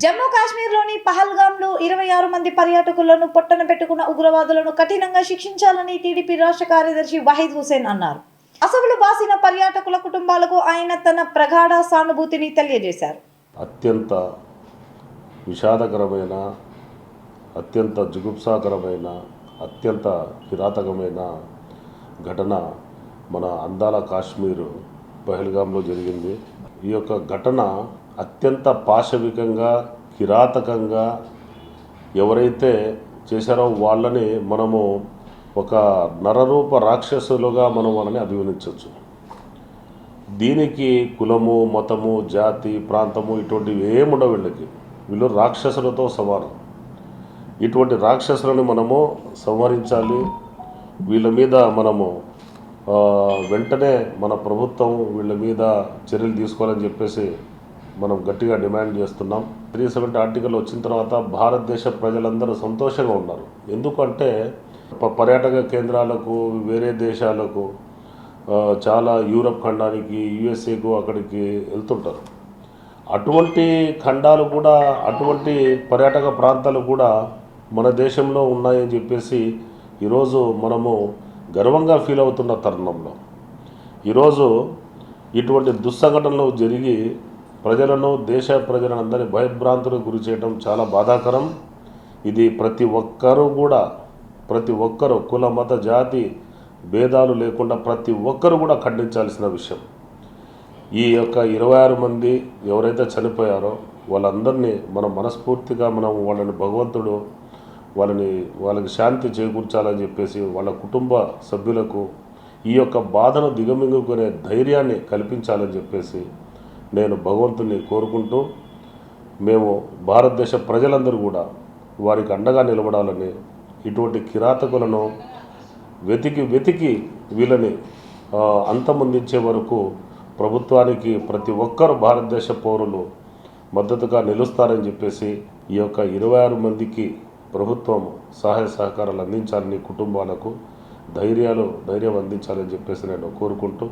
జమ్మూ కాశ్మీర్లోని పహల్గామ్లో 26 మంది పర్యాటకులను పొట్టన పెట్టుకున్న ఉగ్రవాదులను కఠినంగా శిక్షించాలని టీడీపీ రాష్ట్ర కార్యదర్శి వాహిద్ హుసేన్ అన్నారు. అసలు బాసిన పర్యాటకుల కుటుంబాలకు ఆయన తన ప్రగాఢ సానుభూతిని తెలియజేశారు. అత్యంత విషాదకరమైన, అత్యంత జుగుప్సాకరమైన, అత్యంత కిరాతకమైన ఘటన మన అందాల కాశ్మీర్ పహల్గామ్లో జరిగింది. ఈ యొక్క ఘటన అత్యంత పాశవికంగా, కిరాతకంగా ఎవరైతే చేశారో వాళ్ళని మనము ఒక నరరూప రాక్షసులుగా మనం వాళ్ళని అభివర్ణించవచ్చు. దీనికి కులము, మతము, జాతి, ప్రాంతము ఇటువంటివి ఏముండవు. వీళ్ళు రాక్షసులతో సమానం. ఇటువంటి రాక్షసులను మనము సంహరించాలి. వీళ్ళ మీద మనము వెంటనే మన ప్రభుత్వం వీళ్ళ మీద చర్యలు తీసుకోవాలని చెప్పేసి మనం గట్టిగా డిమాండ్ చేస్తున్నాం. 370 ఆర్టికల్ వచ్చిన తర్వాత భారతదేశ ప్రజలందరూ సంతోషంగా ఉన్నారు. ఎందుకంటే పర్యాటక కేంద్రాలకు, వేరే దేశాలకు, చాలా యూరప్ ఖండానికి, యుఎస్ఏకు అక్కడికి వెళ్తుంటారు. అటువంటి ఖండాలు కూడా, అటువంటి పర్యాటక ప్రాంతాలు కూడా మన దేశంలో ఉన్నాయని చెప్పేసి ఈరోజు మనము గర్వంగా ఫీల్ అవుతున్న తరుణంలో ఈరోజు ఇటువంటి దుస్సంఘటనలు జరిగి ప్రజలను, దేశ ప్రజలను అందరి భయభ్రాంతులకు గురి చేయడం చాలా బాధాకరం. ఇది ప్రతి ఒక్కరూ కుల, మత, జాతి భేదాలు లేకుండా ప్రతి ఒక్కరూ కూడా ఖండించాల్సిన విషయం. ఈ యొక్క 26 మంది ఎవరైతే చనిపోయారో వాళ్ళందరినీ మనం మనస్ఫూర్తిగా వాళ్ళని భగవంతుడు వాళ్ళకి శాంతి చేకూర్చాలని చెప్పేసి వాళ్ళ కుటుంబ సభ్యులకు ఈ యొక్క బాధను దిగమింగుకునే ధైర్యాన్ని కల్పించాలని చెప్పేసి నేను భగవంతుని కోరుకుంటూ, మేము భారతదేశ ప్రజలందరూ కూడా వారికి అండగా నిలబడాలని, ఇటువంటి కిరాతకులను వెతికి వీళ్ళని అంతమొందించే వరకు ప్రభుత్వానికి ప్రతి ఒక్కరు భారతదేశ పౌరులు మద్దతుగా నిలుస్తారని చెప్పేసి ఈ యొక్క 26 మందికి ప్రభుత్వం సహాయ సహకారాలు అందించాలని, కుటుంబాలకు ధైర్యం అందించాలని చెప్పేసి నేను కోరుకుంటూ